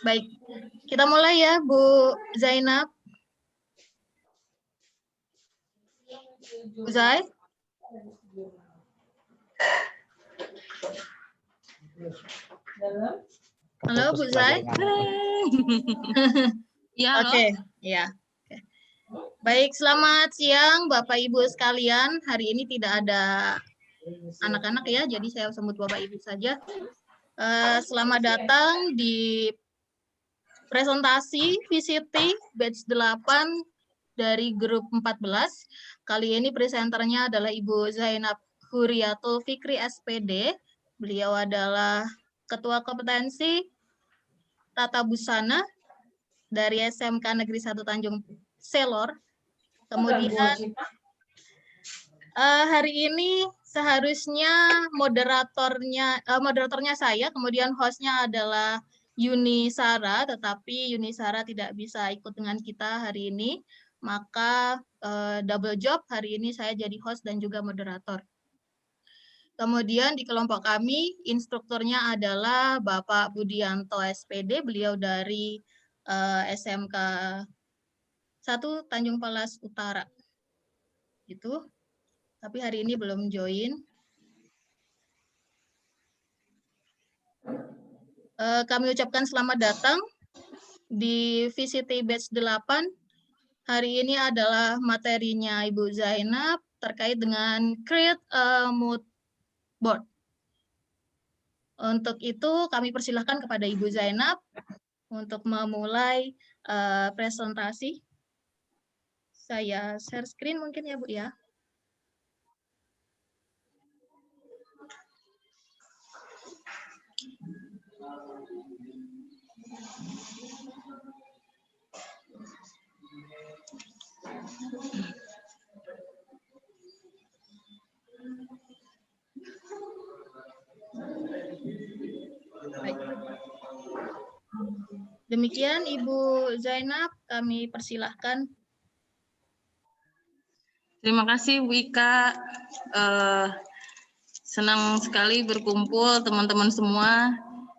Baik, kita mulai ya Bu Zainab. Bu Zai. Halo Bu Zai. Ya, Oke, ya. Baik, selamat siang Bapak Ibu sekalian. Hari ini tidak ada anak-anak ya, jadi saya sebut Bapak Ibu saja. Selamat datang di presentasi VCT batch 8 dari grup 14. Kali ini presenternya adalah Ibu Zainab Huriatul Fikri SPD. Beliau adalah Ketua Kompetensi Tata Busana dari SMK Negeri 1 Tanjung Selor. Kemudian hari ini seharusnya moderatornya saya, kemudian hostnya adalah Yuni Sara, tetapi Yuni Sara tidak bisa ikut dengan kita hari ini, maka double job hari ini saya jadi host dan juga moderator. Kemudian di kelompok kami instrukturnya adalah Bapak Budianto SPD, beliau dari SMK 1 Tanjung Palas Utara. Gitu. Tapi hari ini belum join. Kami ucapkan selamat datang di VCT Batch 8. Hari ini adalah materinya Ibu Zainab terkait dengan Create a Mood Board. Untuk itu kami persilahkan kepada Ibu Zainab untuk memulai presentasi. Saya share screen mungkin ya Bu ya. Baik. Demikian Ibu Zainab, kami persilahkan. terima kasih Wika. Senang sekali berkumpul teman-teman semua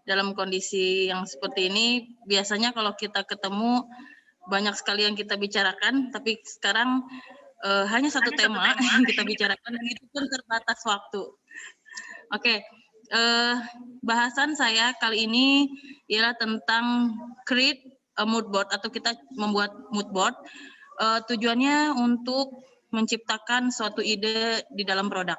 dalam kondisi yang seperti ini. Biasanya kalau kita ketemu banyak sekali yang kita bicarakan, tapi sekarang hanya satu tema yang kita bicarakan dan itu pun terbatas waktu. Oke, bahasan saya kali ini ialah tentang create a mood board atau kita membuat mood board. Tujuannya untuk menciptakan suatu ide di dalam produk.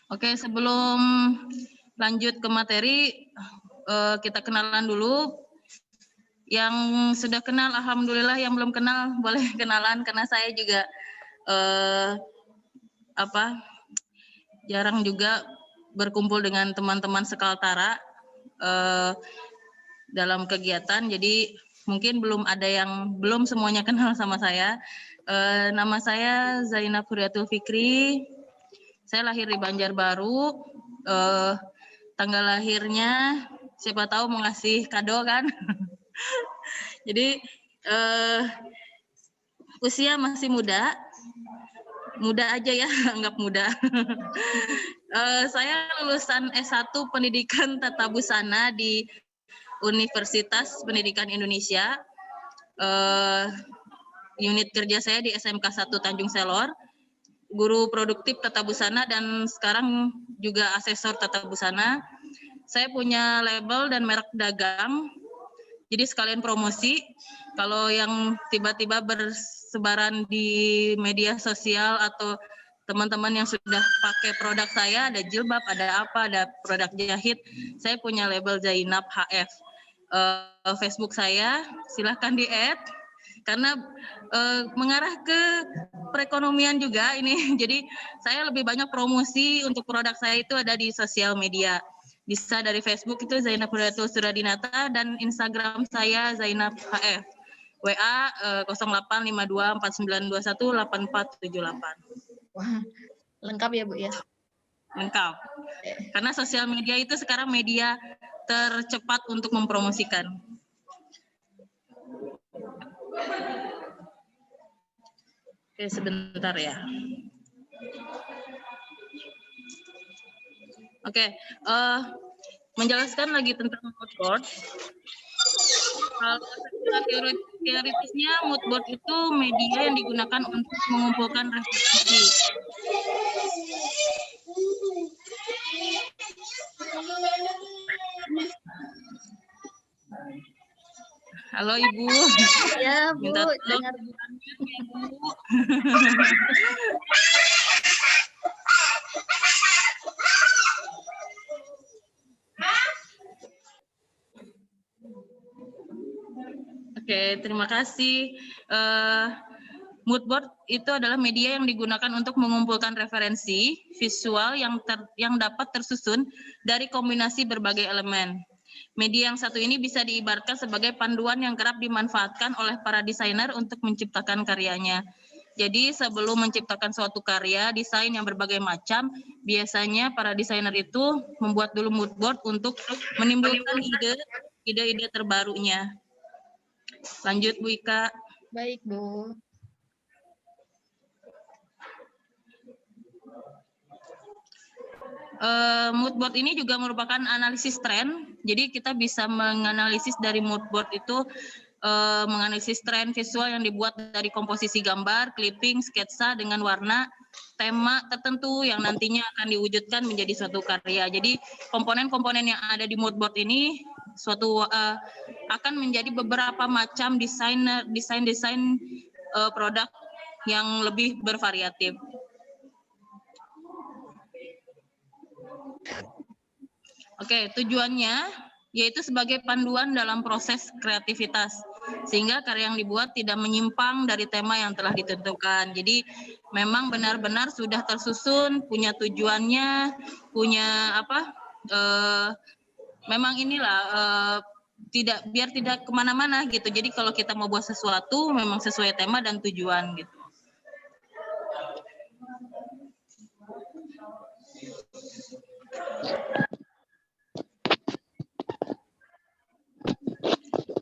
Oke, sebelum lanjut ke materi, kita kenalan dulu. Yang sudah kenal, alhamdulillah. Yang belum kenal, boleh kenalan karena saya juga jarang juga berkumpul dengan teman-teman sekaltara dalam kegiatan. Jadi mungkin belum semuanya kenal sama saya. Nama saya Zainab Huriatul Fikri. Saya lahir di Banjarbaru. Tanggal lahirnya siapa tahu mau ngasih kado kan. Jadi usia masih muda aja ya, anggap muda. Saya lulusan S1 Pendidikan Tata Busana di Universitas Pendidikan Indonesia. Unit kerja saya di SMK 1 Tanjung Selor. Guru produktif tata busana dan sekarang juga asesor tata busana. Saya punya label dan merek dagang. Jadi sekalian promosi. Kalau yang tiba-tiba bersebaran di media sosial atau teman-teman yang sudah pakai produk saya, ada jilbab, ada produk jahit, saya punya label Zainab HF. Facebook saya silahkan di-add karena mengarah ke perekonomian juga ini. Jadi saya lebih banyak promosi untuk produk saya itu ada di sosial media. Bisa dari Facebook itu Zainab Huriatul Suradinata dan Instagram saya Zainab HF. WA 085249218478. Wah, lengkap ya Bu ya? Lengkap. Karena sosial media itu sekarang media tercepat untuk mempromosikan. Oke, sebentar ya. Oke, menjelaskan lagi tentang mood board. Kalau secara teoritisnya mood board itu media yang digunakan untuk mengumpulkan referensi. Halo Ibu. Ya Bu, Minta tolong dengar. ya Bu. Oke, terima kasih. Mood board itu adalah media yang digunakan untuk mengumpulkan referensi visual yang dapat tersusun dari kombinasi berbagai elemen. Media yang satu ini bisa diibaratkan sebagai panduan yang kerap dimanfaatkan oleh para desainer untuk menciptakan karyanya. Jadi sebelum menciptakan suatu karya desain yang berbagai macam, biasanya para desainer itu membuat dulu mood board untuk menimbulkan ide-ide terbarunya. Lanjut Bu Ika. Baik Bu. Mood board ini juga merupakan analisis tren. Jadi kita bisa menganalisis dari mood board itu menganalisis tren visual yang dibuat dari komposisi gambar, clipping, sketsa dengan warna, tema tertentu yang nantinya akan diwujudkan menjadi suatu karya. Jadi komponen-komponen yang ada di mood board ini akan menjadi beberapa macam desain produk yang lebih bervariatif. Oke, tujuannya yaitu sebagai panduan dalam proses kreativitas, sehingga karya yang dibuat tidak menyimpang dari tema yang telah ditentukan. Jadi memang benar-benar sudah tersusun, punya tujuannya, punya memang inilah biar tidak kemana-mana gitu. Jadi kalau kita mau buat sesuatu, memang sesuai tema dan tujuan gitu.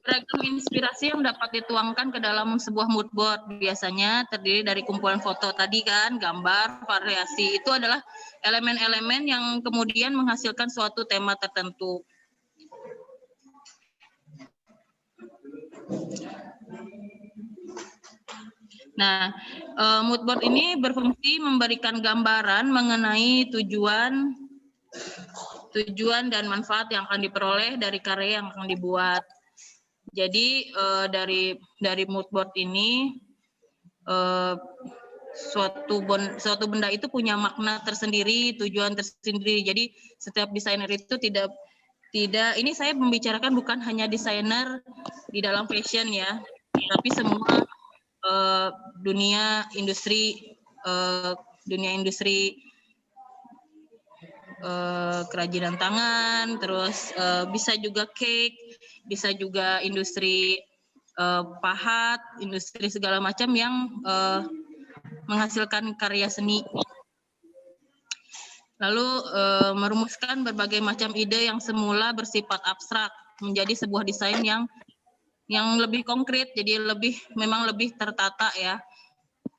Beragam inspirasi yang dapat dituangkan ke dalam sebuah mood board biasanya terdiri dari kumpulan foto tadi kan, gambar, variasi. Itu adalah elemen-elemen yang kemudian menghasilkan suatu tema tertentu. Nah, mood board ini berfungsi memberikan gambaran mengenai tujuan dan manfaat yang akan diperoleh dari karya yang akan dibuat. Jadi dari mood board ini suatu benda itu punya makna tersendiri, tujuan tersendiri. Jadi setiap desainer itu tidak ini saya membicarakan bukan hanya desainer di dalam fashion ya, tapi semua dunia industri kerajinan tangan, terus bisa juga cake, bisa juga industri pahat, industri segala macam yang menghasilkan karya seni. Lalu merumuskan berbagai macam ide yang semula bersifat abstrak menjadi sebuah desain yang lebih konkret, jadi memang lebih tertata ya.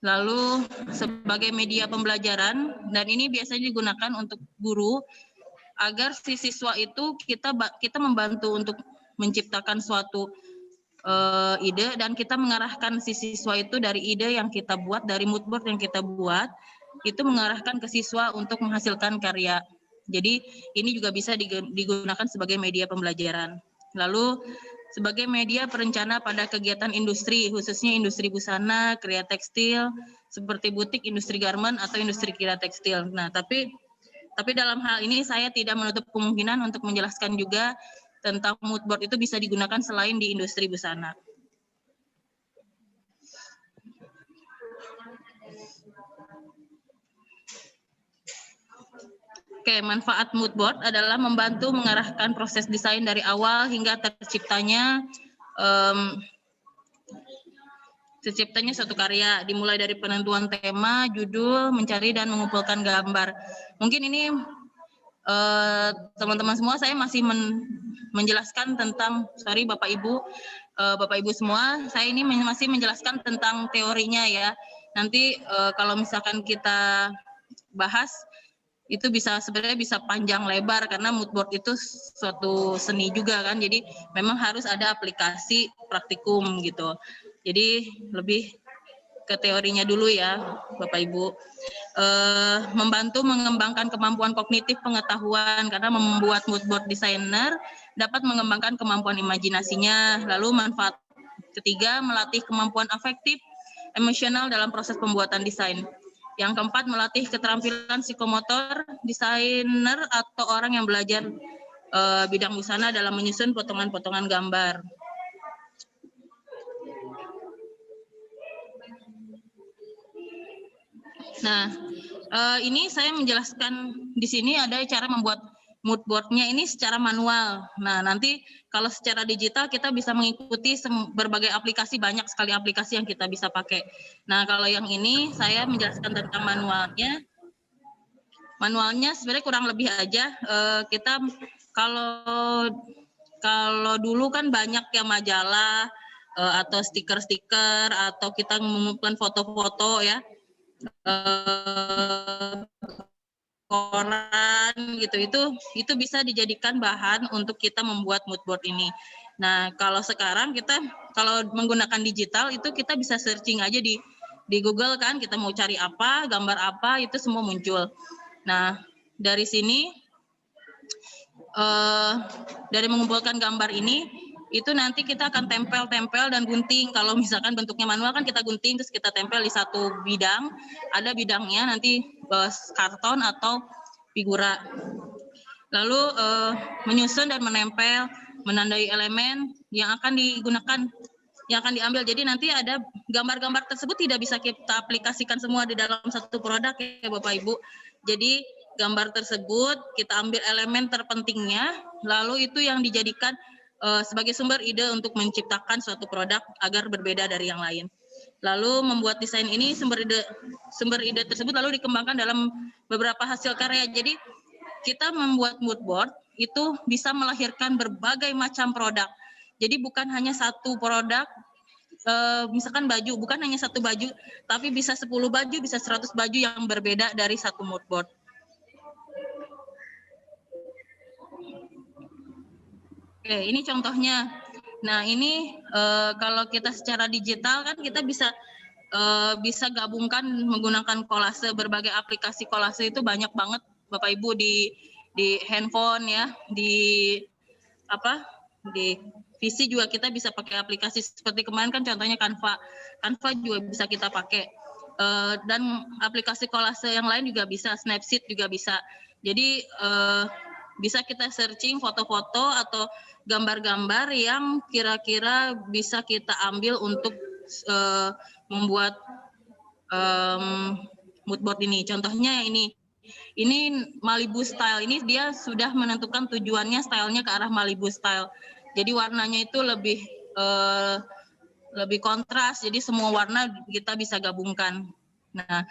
Lalu sebagai media pembelajaran, dan ini biasanya digunakan untuk guru agar si siswa itu kita membantu untuk menciptakan suatu ide, dan kita mengarahkan si siswa itu dari ide yang kita buat, dari mood board yang kita buat, itu mengarahkan ke siswa untuk menghasilkan karya. Jadi ini juga bisa digunakan sebagai media pembelajaran. Lalu sebagai media perencana pada kegiatan industri, khususnya industri busana, karya tekstil, seperti butik, industri garment, atau industri karya tekstil. Nah, tapi dalam hal ini saya tidak menutup kemungkinan untuk menjelaskan juga tentang mood board itu bisa digunakan selain di industri busana. Oke, manfaat mood board adalah membantu mengarahkan proses desain dari awal hingga terciptanya suatu karya, dimulai dari penentuan tema, judul, mencari dan mengumpulkan gambar. Mungkin ini teman-teman semua saya masih menjelaskan tentang, sorry Bapak Ibu semua, saya ini masih menjelaskan tentang teorinya ya. Nanti kalau misalkan kita bahas itu bisa sebenarnya bisa panjang lebar karena mood board itu suatu seni juga kan. Jadi memang harus ada aplikasi praktikum gitu. Jadi lebih ke teorinya dulu ya, Bapak Ibu. Membantu mengembangkan kemampuan kognitif pengetahuan karena membuat mood board designer dapat mengembangkan kemampuan imajinasinya. Lalu manfaat ketiga, melatih kemampuan afektif emosional dalam proses pembuatan desain. Yang keempat, melatih keterampilan psikomotor desainer atau orang yang belajar bidang busana dalam menyusun potongan-potongan gambar. Nah, ini saya menjelaskan di sini ada cara membuat mood board-nya ini secara manual. Nah, nanti kalau secara digital kita bisa mengikuti berbagai aplikasi, banyak sekali aplikasi yang kita bisa pakai. Nah, kalau yang ini saya menjelaskan tentang manualnya. Manualnya sebenarnya kurang lebih aja. Kita kalau dulu kan banyak ya majalah atau stiker-stiker atau kita mengumpulkan foto-foto ya. Koran gitu, itu bisa dijadikan bahan untuk kita membuat mood board ini. Nah, kalau sekarang kita kalau menggunakan digital itu kita bisa searching aja di Google kan, kita mau cari apa, gambar apa, itu semua muncul. Nah, dari sini dari mengumpulkan gambar ini itu nanti kita akan tempel-tempel dan gunting. Kalau misalkan bentuknya manual kan kita gunting terus kita tempel di satu bidang, ada bidangnya nanti karton atau figura. Lalu menyusun dan menempel, menandai elemen yang akan digunakan, yang akan diambil. Jadi nanti ada gambar-gambar tersebut tidak bisa kita aplikasikan semua di dalam satu produk ya Bapak Ibu. Jadi gambar tersebut kita ambil elemen terpentingnya, lalu itu yang dijadikan sebagai sumber ide untuk menciptakan suatu produk agar berbeda dari yang lain. Lalu membuat desain ini sumber ide tersebut lalu dikembangkan dalam beberapa hasil karya. Jadi kita membuat mood board itu bisa melahirkan berbagai macam produk. Jadi bukan hanya satu produk, misalkan baju, bukan hanya satu baju, tapi bisa 10 baju, bisa 100 baju yang berbeda dari satu mood board. Oke, ini contohnya. Nah, ini kalau kita secara digital kan kita bisa gabungkan menggunakan kolase, berbagai aplikasi kolase itu banyak banget Bapak Ibu di handphone ya, di PC juga kita bisa pakai aplikasi seperti kemarin kan contohnya Canva juga bisa kita pakai. Dan aplikasi kolase yang lain juga bisa, Snapseed juga bisa. Jadi bisa kita searching foto-foto atau gambar-gambar yang kira-kira bisa kita ambil untuk membuat mood board ini. Contohnya ini Malibu Style. Ini dia sudah menentukan tujuannya, stylenya ke arah Malibu Style. Jadi warnanya itu lebih kontras. Jadi semua warna kita bisa gabungkan. Nah,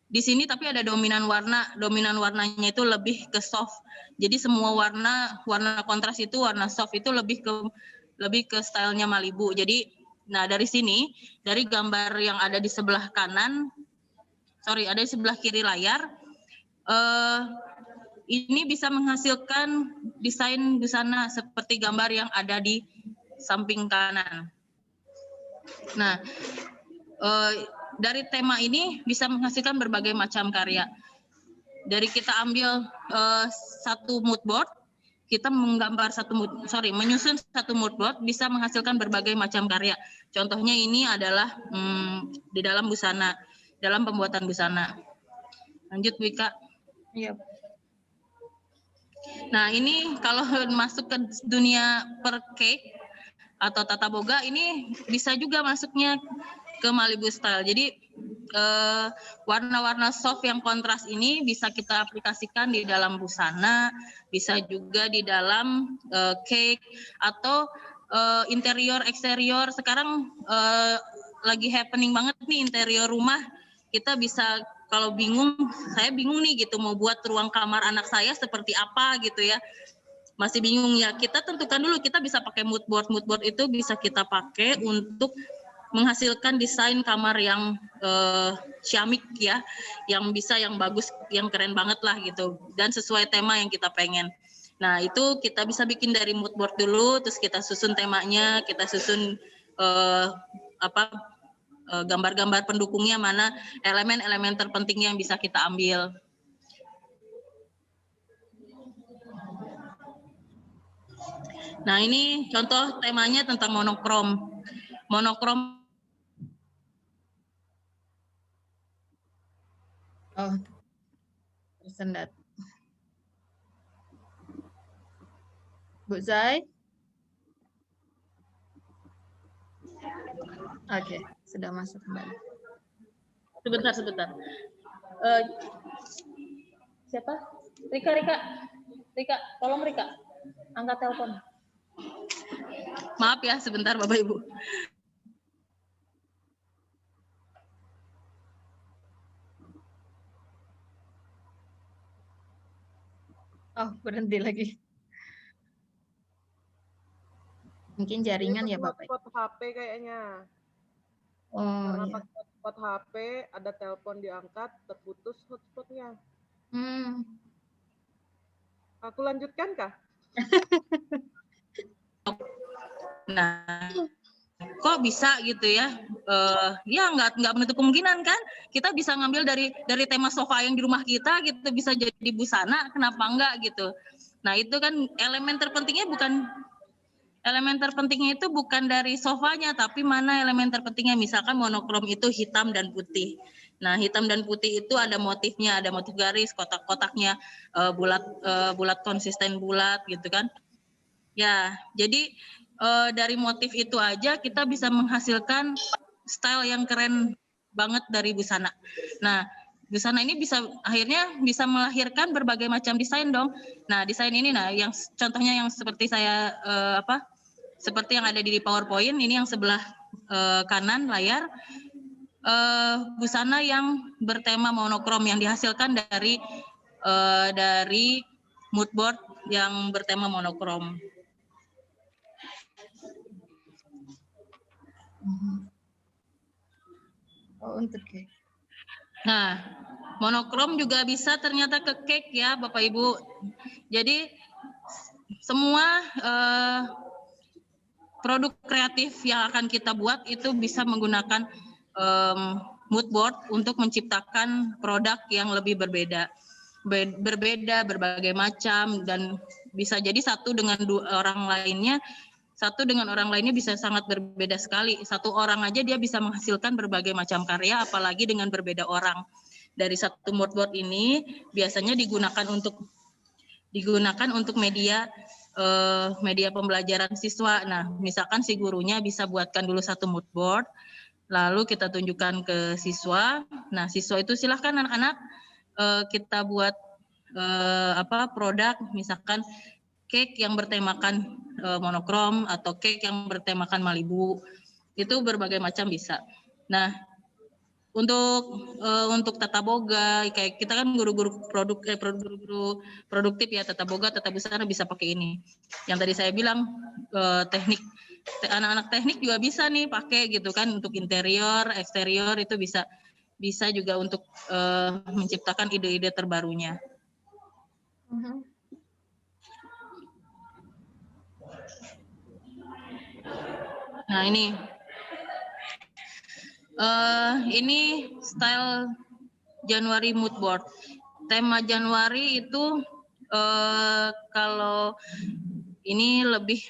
di sini tapi ada dominan warnanya itu lebih ke soft. Jadi semua warna kontras itu, warna soft itu lebih ke stylenya Malibu. Jadi, nah dari sini, dari gambar yang ada di sebelah ada di sebelah kiri layar, ini bisa menghasilkan desain busana seperti gambar yang ada di samping kanan. Nah, dari tema ini bisa menghasilkan berbagai macam karya. Dari kita ambil satu mood board, kita menyusun satu mood board bisa menghasilkan berbagai macam karya. Contohnya ini adalah di dalam busana, dalam pembuatan busana. Lanjut, Wika. Iya. Nah, ini kalau masuk ke dunia per cake atau tata boga, ini bisa juga masuknya ke Malibu Style. Jadi warna-warna soft yang kontras ini bisa kita aplikasikan di dalam busana, bisa juga di dalam cake atau interior eksterior. Sekarang lagi happening banget nih interior rumah. Kita bisa, kalau saya bingung nih gitu mau buat ruang kamar anak saya seperti apa gitu ya. Masih bingung ya, kita tentukan dulu, kita bisa pakai mood board. Mood board itu bisa kita pakai untuk menghasilkan desain kamar yang syamik ya, yang bisa, yang bagus, yang keren banget lah gitu, dan sesuai tema yang kita pengen. Nah itu kita bisa bikin dari mood board dulu, terus kita susun temanya, kita susun gambar-gambar pendukungnya, mana elemen-elemen terpenting yang bisa kita ambil. Nah ini contoh temanya tentang monokrom. Monokrom. Oh, tersendat. Bu Zai? Oke, sudah masuk kembali. Sebentar. Siapa? Rika, tolong Rika, angkat telepon. Maaf ya, sebentar Bapak Ibu. Oh, berhenti lagi. Mungkin jaringan ya Bapak. Hotspot HP kayaknya. Oh, karena iya. pakai hotspot HP, ada telepon diangkat, terputus hotspotnya. Aku lanjutkan kah? Nah, kok bisa gitu ya? Ya nggak menutup kemungkinan kan? Kita bisa ngambil dari tema sofa yang di rumah kita, gitu bisa jadi busana, kenapa enggak gitu? Nah itu kan elemen terpentingnya itu bukan dari sofanya, tapi mana elemen terpentingnya. Misalkan monokrom itu hitam dan putih. Nah hitam dan putih itu ada motifnya, ada motif garis, kotak-kotaknya bulat konsisten bulat gitu kan? Ya, jadi dari motif itu aja kita bisa menghasilkan style yang keren banget dari busana. Nah, busana ini akhirnya bisa melahirkan berbagai macam desain dong. Nah, desain ini yang contohnya yang seperti saya seperti yang ada di PowerPoint ini, yang sebelah kanan layar, busana yang bertema monokrom yang dihasilkan dari mood board yang bertema monokrom. Oh, untuk cake. Nah, monokrom juga bisa ternyata ke cake ya Bapak Ibu. Jadi semua produk kreatif yang akan kita buat itu bisa menggunakan mood board untuk menciptakan produk yang lebih berbeda, berbagai macam, dan bisa jadi satu dengan orang lainnya bisa sangat berbeda sekali. Satu orang aja dia bisa menghasilkan berbagai macam karya, apalagi dengan berbeda orang. Dari satu mood board ini biasanya digunakan untuk media pembelajaran siswa. Nah, misalkan si gurunya bisa buatkan dulu satu mood board, lalu kita tunjukkan ke siswa. Nah, siswa itu silahkan anak-anak kita buat produk, misalkan cake yang bertemakan monokrom atau cake yang bertemakan Malibu, itu berbagai macam bisa. Nah, untuk tata boga, kayak kita kan guru-guru produktif ya, tata boga, tata busana bisa pakai ini. Yang tadi saya bilang teknik, anak-anak teknik juga bisa nih pakai gitu kan, untuk interior, eksterior itu bisa juga untuk menciptakan ide-ide terbarunya. Nah ini style Januari mood board. Tema Januari itu kalau ini lebih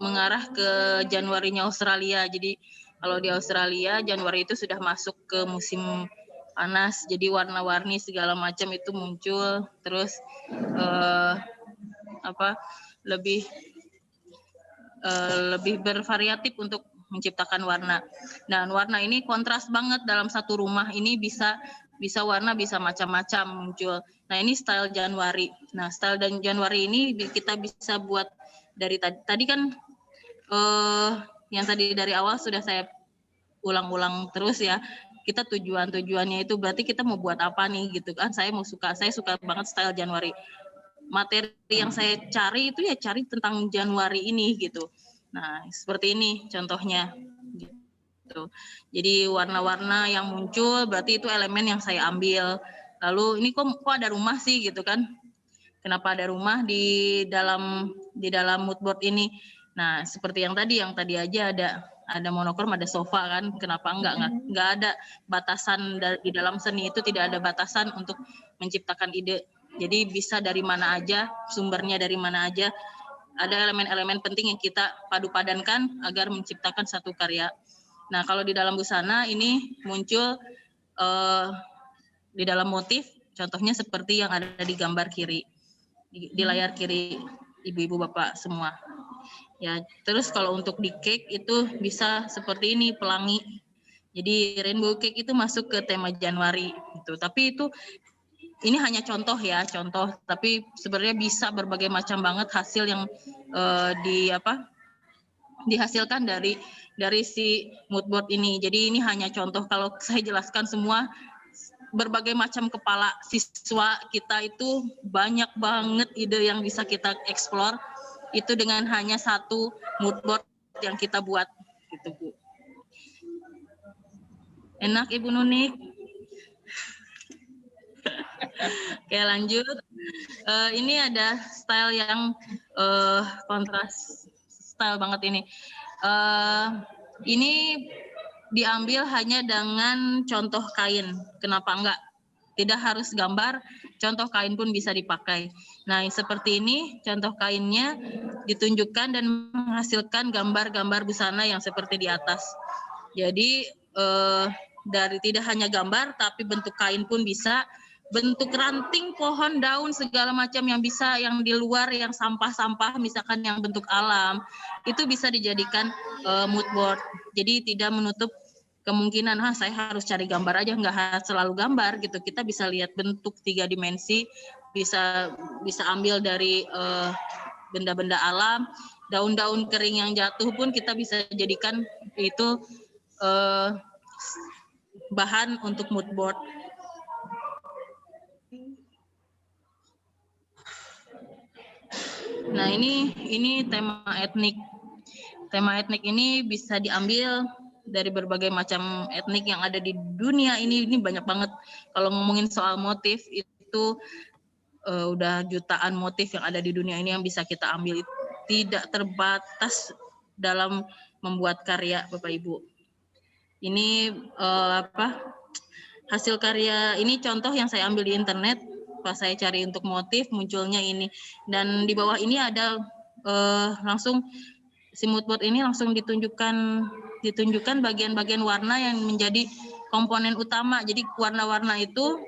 mengarah ke Januarinya Australia. Jadi kalau di Australia Januari itu sudah masuk ke musim panas, jadi warna-warni segala macam itu muncul, terus lebih bervariatif untuk menciptakan warna. Dan warna ini kontras banget dalam satu rumah, ini bisa warna bisa macam-macam muncul. Nah ini style Januari. Nah style dan Januari ini kita bisa buat dari tadi kan yang tadi dari awal sudah saya ulang-ulang terus ya. Kita tujuannya itu berarti kita mau buat apa nih gitu kan. Saya suka banget style Januari. Materi yang saya cari itu ya cari tentang Januari ini gitu. Nah, seperti ini contohnya. Gitu. gitu. Jadi warna-warna yang muncul berarti itu elemen yang saya ambil. Lalu ini kok ada rumah sih gitu kan? Kenapa ada rumah di dalam mood board ini? Nah, seperti yang tadi aja ada monokrom, ada sofa kan? Kenapa enggak ada batasan di dalam seni itu, tidak ada batasan untuk menciptakan ide. Jadi bisa dari mana aja, sumbernya dari mana aja. Ada elemen-elemen penting yang kita padu-padankan agar menciptakan satu karya. Nah, kalau di dalam busana ini muncul di dalam motif, contohnya seperti yang ada di gambar kiri, di layar kiri ibu-ibu bapak semua. Ya, terus kalau untuk di cake itu bisa seperti ini, pelangi. Jadi rainbow cake itu masuk ke tema Januari gitu. Tapi ini hanya contoh ya, tapi sebenarnya bisa berbagai macam banget hasil yang dihasilkan dari si mood board ini. Jadi ini hanya contoh, kalau saya jelaskan semua berbagai macam kepala siswa kita itu banyak banget ide yang bisa kita eksplor itu dengan hanya satu mood board yang kita buat gitu, Bu. Enak Ibu Nunik? Oke, lanjut. Ini ada style yang kontras style banget ini. Ini diambil hanya dengan contoh kain. Kenapa enggak? Tidak harus gambar, contoh kain pun bisa dipakai. Nah, seperti ini contoh kainnya ditunjukkan dan menghasilkan gambar-gambar busana yang seperti di atas. Jadi dari tidak hanya gambar, tapi bentuk kain pun bisa, bentuk ranting, pohon, daun, segala macam yang bisa, yang di luar, yang sampah-sampah, misalkan yang bentuk alam, itu bisa dijadikan mood board. Jadi tidak menutup kemungkinan, saya harus cari gambar aja, nggak harus selalu gambar gitu. Kita bisa lihat bentuk 3 dimensi, bisa ambil dari benda-benda alam, daun-daun kering yang jatuh pun kita bisa jadikan itu bahan untuk mood board. Nah, ini tema etnik. Tema etnik ini bisa diambil dari berbagai macam etnik yang ada di dunia ini banyak banget. Kalau ngomongin soal motif itu udah jutaan motif yang ada di dunia ini yang bisa kita ambil. Tidak terbatas dalam membuat karya, Bapak Ibu. Ini hasil karya ini contoh yang saya ambil di internet. Pas saya cari untuk motif, munculnya ini. Dan di bawah ini ada langsung si mood board ini langsung ditunjukkan bagian-bagian warna yang menjadi komponen utama. Jadi warna-warna itu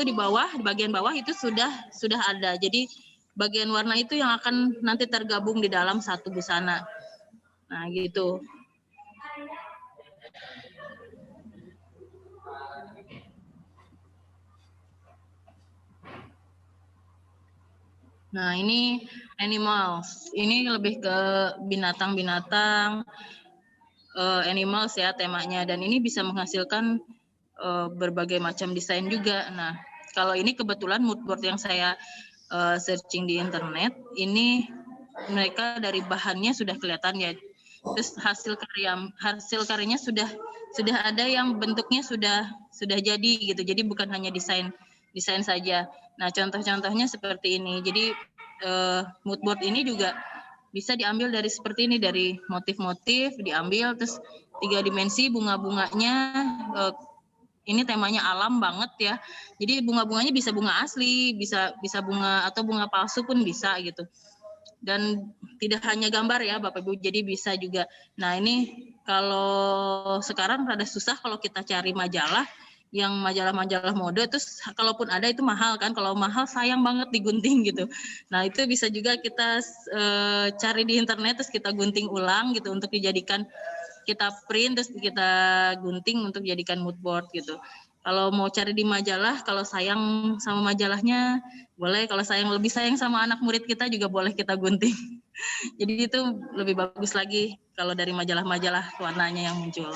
di bawah, di bagian bawah itu sudah ada. Jadi bagian warna itu yang akan nanti tergabung di dalam satu busana. Nah, gitu. Nah, ini animals. Ini lebih ke binatang-binatang, animals ya temanya. Dan ini bisa menghasilkan berbagai macam desain juga. Nah, kalau ini kebetulan mood board yang saya searching di internet, ini mereka dari bahannya sudah kelihatan ya. Terus hasil karyanya sudah ada yang bentuknya sudah jadi gitu. Jadi bukan hanya desain saja. Nah, contoh-contohnya seperti ini. Jadi mood board ini juga bisa diambil dari seperti ini, dari motif-motif diambil, terus 3 dimensi bunga-bunganya. Ini temanya alam banget ya. Jadi bunga-bunganya bisa bunga asli, bisa bunga atau bunga palsu pun bisa gitu. Dan tidak hanya gambar ya Bapak Ibu, jadi bisa juga. Nah, ini kalau sekarang rada susah kalau kita cari majalah, yang majalah-majalah mode, terus kalaupun ada itu mahal kan, kalau mahal sayang banget digunting gitu. Nah, itu bisa juga kita cari di internet, terus kita gunting ulang gitu untuk dijadikan, kita print terus kita gunting untuk jadikan mood board gitu. Kalau mau cari di majalah, kalau sayang sama majalahnya boleh, kalau lebih sayang sama anak murid kita juga boleh kita gunting. Jadi itu lebih bagus lagi kalau dari majalah-majalah warnanya yang muncul.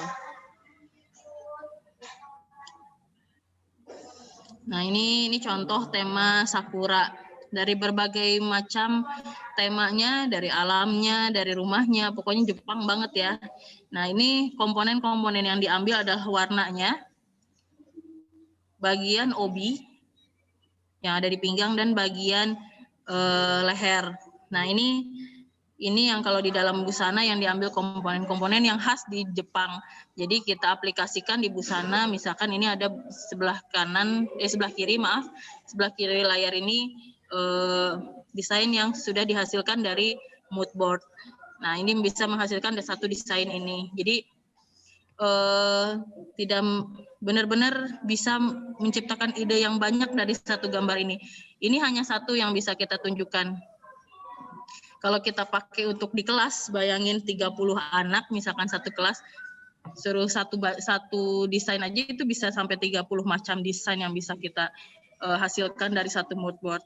Nah, ini contoh tema sakura. dari berbagai macam temanya, dari alamnya, dari rumahnya, pokoknya Jepang banget ya. Nah, ini komponen-komponen yang diambil adalah warnanya, bagian obi yang ada di pinggang dan bagian leher. Nah, ini yang kalau di dalam busana yang diambil komponen-komponen yang khas di Jepang. Jadi kita aplikasikan di busana, misalkan ini ada sebelah kiri layar ini desain yang sudah dihasilkan dari mood board. Nah, ini bisa menghasilkan satu desain ini. Jadi tidak benar-benar bisa menciptakan ide yang banyak dari satu gambar ini. Ini hanya satu yang bisa kita tunjukkan. Kalau kita pakai untuk di kelas, bayangin 30 anak, misalkan satu kelas, suruh satu desain aja itu bisa sampai 30 macam desain yang bisa kita hasilkan dari satu mood board.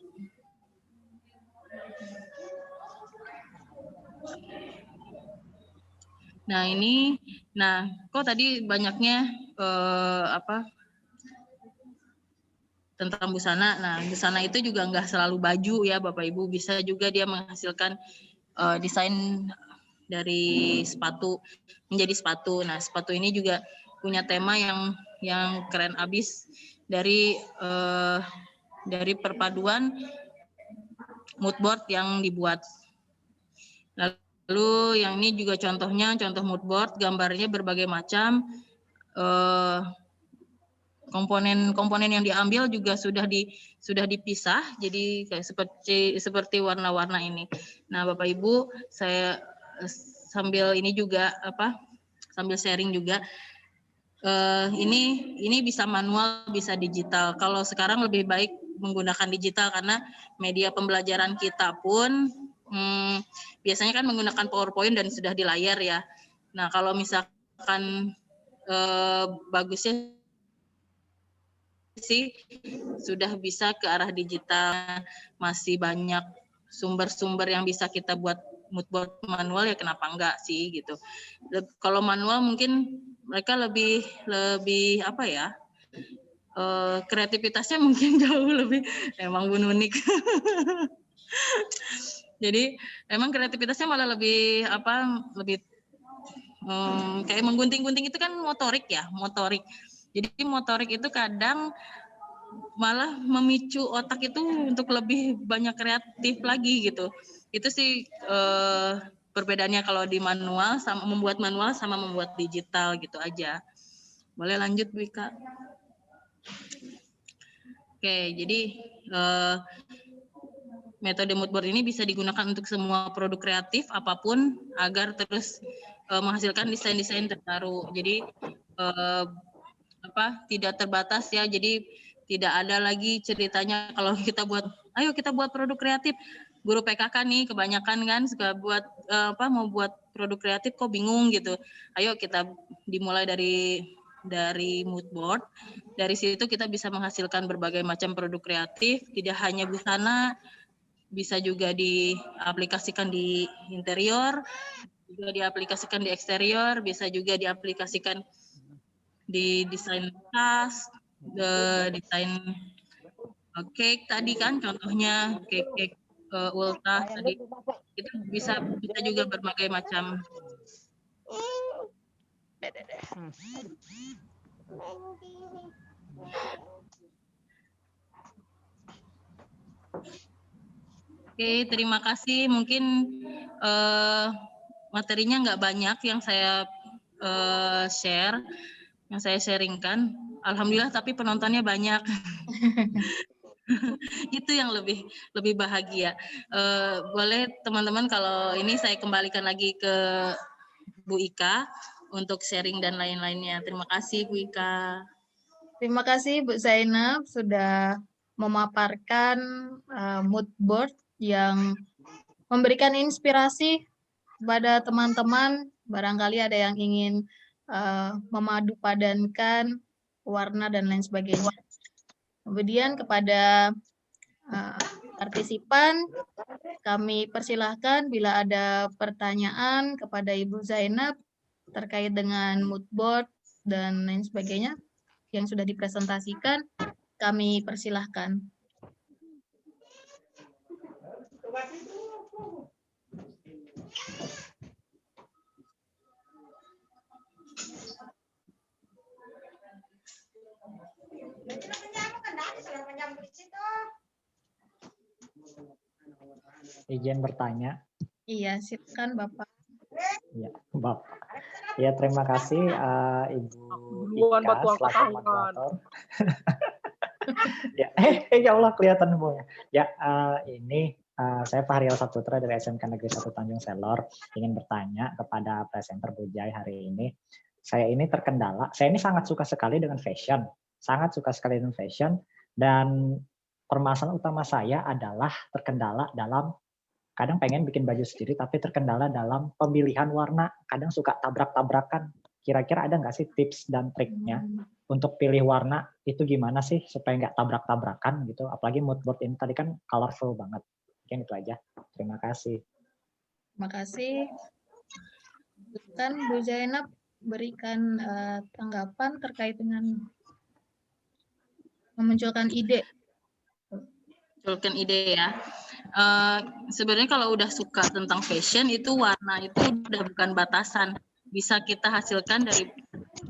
Nah, kok tadi banyaknya tentang busana. Nah, busana itu juga nggak selalu baju ya Bapak Ibu, bisa juga dia menghasilkan desain dari sepatu menjadi sepatu. Nah, sepatu ini juga punya tema yang keren abis dari perpaduan mood board yang dibuat. Lalu yang ini juga contoh mood board, gambarnya berbagai macam. Komponen yang diambil juga sudah dipisah, jadi kayak seperti warna-warna ini. Nah, Bapak Ibu, saya sambil sharing juga. Ini bisa manual, bisa digital. Kalau sekarang lebih baik menggunakan digital karena media pembelajaran kita pun biasanya kan menggunakan PowerPoint dan sudah di layar ya. Nah, kalau misalkan bagusnya sih sudah bisa ke arah digital, masih banyak sumber-sumber yang bisa kita buat mood board manual, ya kenapa enggak sih gitu. Kalau manual mungkin mereka lebih kreativitasnya mungkin jauh lebih, emang Bu Nunik. Jadi emang kreativitasnya malah lebih kayak menggunting-gunting itu kan motorik. Jadi motorik itu kadang malah memicu otak itu untuk lebih banyak kreatif lagi gitu. Itu sih perbedaannya kalau di manual sama membuat manual sama membuat digital gitu aja. Boleh lanjut Bu Ika? Oke, jadi metode mood board ini bisa digunakan untuk semua produk kreatif apapun agar terus menghasilkan desain-desain terbaru. Jadi tidak terbatas ya. Jadi tidak ada lagi ceritanya kalau ayo kita buat produk kreatif. Guru PKK nih kebanyakan kan suka mau buat produk kreatif kok bingung gitu. Ayo kita dimulai dari mood board. Dari situ kita bisa menghasilkan berbagai macam produk kreatif, tidak hanya busana, bisa juga diaplikasikan di interior, juga diaplikasikan di eksterior, bisa juga diaplikasikan di desain tas, desain cake tadi kan contohnya cake ultah tadi, itu bisa juga berbagai macam. Oke, terima kasih. Mungkin materinya nggak banyak yang saya share, yang saya sharingkan. Alhamdulillah, tapi penontonnya banyak. Itu yang lebih bahagia. Boleh teman-teman kalau ini saya kembalikan lagi ke Bu Ika untuk sharing dan lain-lainnya. Terima kasih Bu Ika. Terima kasih Bu Zainab sudah memaparkan mood board yang memberikan inspirasi kepada teman-teman. Barangkali ada yang ingin memadupadankan warna dan lain sebagainya. Kemudian kepada partisipan, kami persilahkan bila ada pertanyaan kepada Ibu Zainab terkait dengan mood board dan lain sebagainya yang sudah dipresentasikan, kami persilahkan. Izin bertanya. Iya, silakan Bapak. Ya, Bapak. Ya, terima kasih Ibu Duluan Ika batuang selaku ketahuan. moderator. Ya, ya Allah kelihatan Bu. Ya, ini saya Fahrial Saputra dari SMK Negeri 1 Tanjung Selor ingin bertanya kepada presenter Bu Jai hari ini. Saya ini terkendala, saya ini sangat suka sekali dengan fashion, sangat suka sekali dengan fashion, dan permasalahan utama saya adalah terkendala dalam kadang pengen bikin baju sendiri tapi terkendala dalam pemilihan warna, kadang suka tabrak-tabrakan. Kira-kira ada nggak sih tips dan triknya untuk pilih warna itu gimana sih supaya nggak tabrak-tabrakan gitu? Apalagi mood board ini tadi kan colorful banget. Mungkin itu aja. Terima kasih. Terima kasih. Kan Bu Zainab berikan tanggapan terkait dengan memunculkan ide. Munculkan ide ya. Sebenarnya kalau udah suka tentang fashion itu warna itu udah bukan batasan. Bisa kita hasilkan dari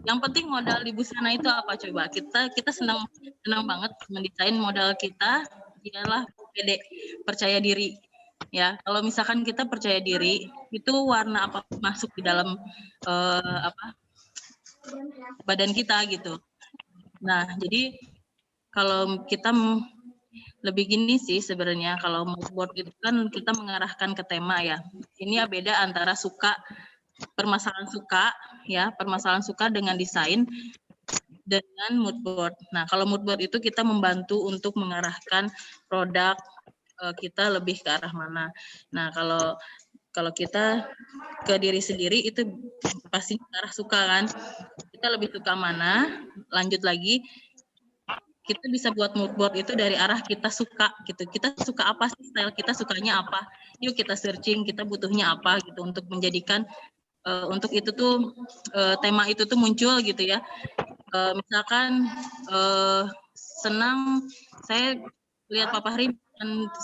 yang penting modal di busana itu apa coba? Kita senang banget mendesain modal kita ialah pede, percaya diri. Ya, kalau misalkan kita percaya diri, itu warna apa masuk di dalam badan kita gitu. Nah, jadi kalau kita lebih gini sih sebenarnya kalau mood board itu kan kita mengarahkan ke tema ya. Ini ya beda antara permasalahan suka dengan desain dengan mood board. Nah, kalau mood board itu kita membantu untuk mengarahkan produk kita lebih ke arah mana. Nah, kalau kita ke diri sendiri itu pasti ke arah suka kan. Kita lebih suka mana? Lanjut lagi, kita bisa buat mood board itu dari arah kita suka gitu. Kita suka apa sih, style kita sukanya apa? Yuk kita searching, kita butuhnya apa gitu untuk menjadikan untuk itu tuh tema itu tuh muncul gitu ya. Misalkan senang saya lihat Pak Fahri,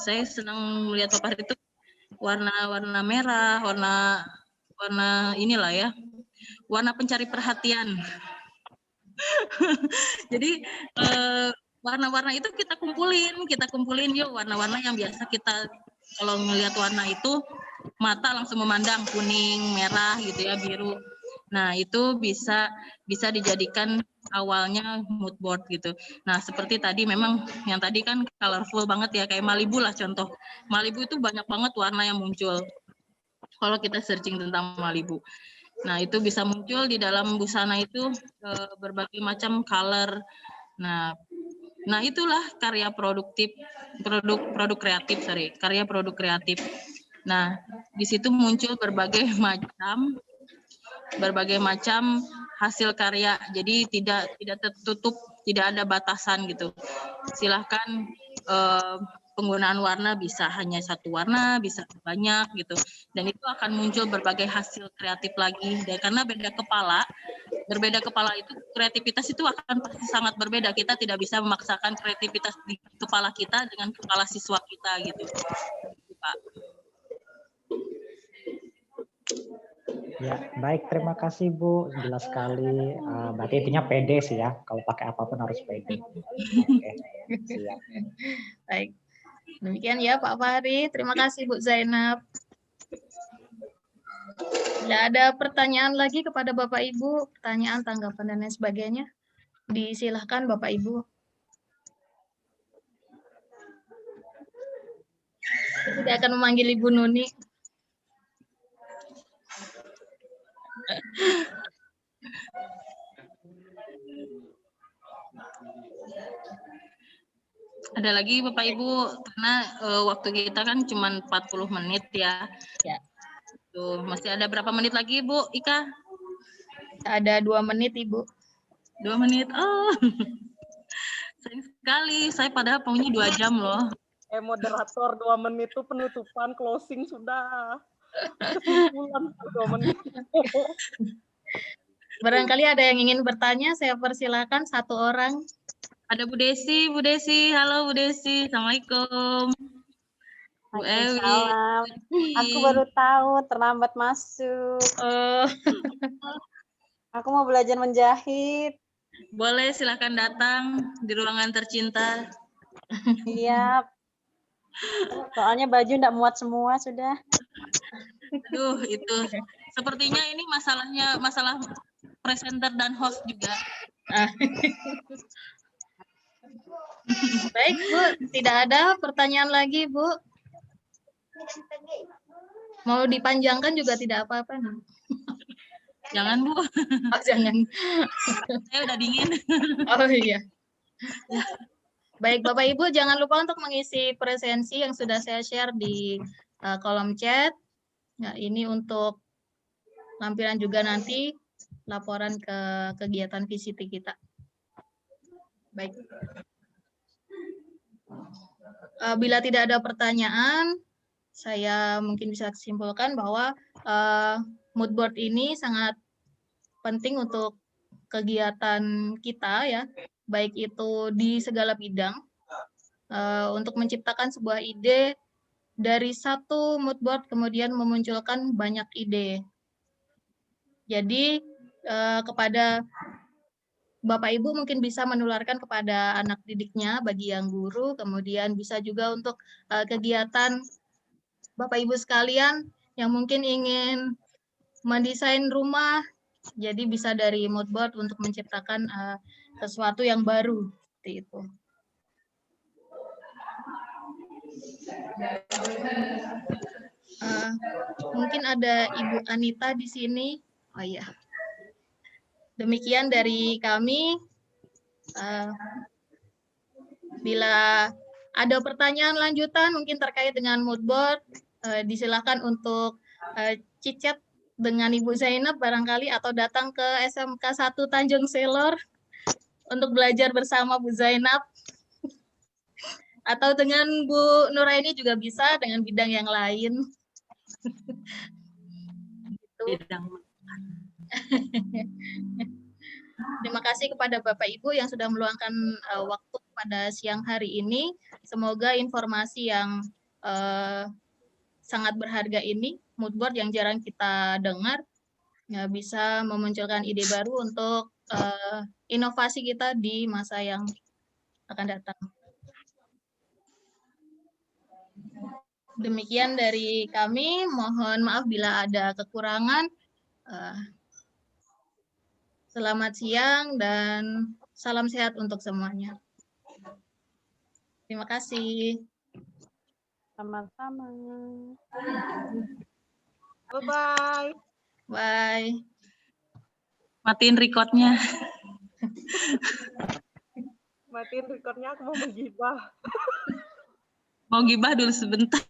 saya senang melihat Pak Fahri itu warna merah, warna inilah ya, warna pencari perhatian. Jadi warna-warna itu kita kumpulin yuk warna-warna yang biasa kita kalau melihat warna itu mata langsung memandang kuning, merah gitu ya, biru. Nah, itu bisa dijadikan awalnya mood board gitu. Nah, seperti tadi memang yang tadi kan colorful banget ya, kayak Malibu lah contoh. Malibu itu banyak banget warna yang muncul kalau kita searching tentang Malibu. Nah, itu bisa muncul di dalam busana itu berbagai macam color. Nah, itulah karya produk kreatif. Nah, di situ muncul berbagai macam hasil karya. Jadi tidak tertutup, tidak ada batasan gitu. Silahkan penggunaan warna bisa hanya satu warna, bisa banyak gitu. Dan itu akan muncul berbagai hasil kreatif lagi. Dan karena berbeda kepala itu kreativitas itu akan pasti sangat berbeda. Kita tidak bisa memaksakan kreativitas di kepala kita dengan kepala siswa kita gitu. Pak. Ya, baik, terima kasih Bu, jelas sekali. Berarti intinya pede sih ya, kalau pakai apapun harus pede. Oke, siap. Baik, demikian ya Pak Fahri. Terima kasih Bu Zainab. Tidak ada pertanyaan lagi kepada Bapak Ibu, pertanyaan, tanggapan, dan lain sebagainya. Disilahkan Bapak Ibu. Saya tidak akan memanggil Ibu Nuni. Ada lagi Bapak Ibu, karena waktu kita kan cuma 40 menit ya. Ya. Tuh, masih ada berapa menit lagi Bu Ika? Ada 2 menit Ibu. 2 menit, oh. Sayang sekali, saya padahal punya 2 jam loh. Moderator 2 menit itu penutupan, closing sudah. Kesimpulan 2 menit. Barangkali ada yang ingin bertanya, saya persilakan 1 orang. Ada Bu Desi, halo Bu Desi, Assalamualaikum. Bu Ewi. Waalaikumsalam. Aku baru tahu terlambat masuk. Oh, Aku mau belajar menjahit. Boleh silakan datang di ruangan tercinta. Siap. Soalnya baju ndak muat semua sudah. Aduh, itu sepertinya ini masalah presenter dan host juga. baik Bu, tidak ada pertanyaan lagi Bu. Mau dipanjangkan juga tidak apa-apa. Jangan Bu, Oh, jangan. saya udah dingin. Oh iya. Baik Bapak Ibu, jangan lupa untuk mengisi presensi yang sudah saya share di kolom chat. Nah, ini untuk lampiran juga nanti laporan ke kegiatan VCT kita. Baik. Bila tidak ada pertanyaan, saya mungkin bisa simpulkan bahwa mood board ini sangat penting untuk kegiatan kita ya, baik itu di segala bidang, untuk menciptakan sebuah ide dari satu mood board kemudian memunculkan banyak ide. Jadi kepada Bapak Ibu mungkin bisa menularkan kepada anak didiknya bagi yang guru, kemudian bisa juga untuk kegiatan Bapak Ibu sekalian yang mungkin ingin mendesain rumah, jadi bisa dari mood board untuk menciptakan sesuatu yang baru seperti itu. Mungkin ada Ibu Anita di sini. Oh iya. Demikian dari kami. Bila ada pertanyaan lanjutan mungkin terkait dengan mood board, disilakan untuk chit-chat dengan Ibu Zainab barangkali atau datang ke SMK 1 Tanjung Selor untuk belajar bersama Bu Zainab. Atau dengan Bu Nuraini juga bisa dengan bidang yang lain. Bidang. Terima kasih kepada Bapak Ibu yang sudah meluangkan waktu pada siang hari ini. Semoga informasi yang sangat berharga ini, mood board yang jarang kita dengar, ya, bisa memunculkan ide baru untuk inovasi kita di masa yang akan datang. Demikian dari kami, mohon maaf bila ada kekurangan. Selamat siang dan salam sehat untuk semuanya. Terima kasih. Sama-sama. Bye-bye. Bye. Matiin recordnya. Matiin recordnya, aku mau menggibah. Mau gibah dulu sebentar.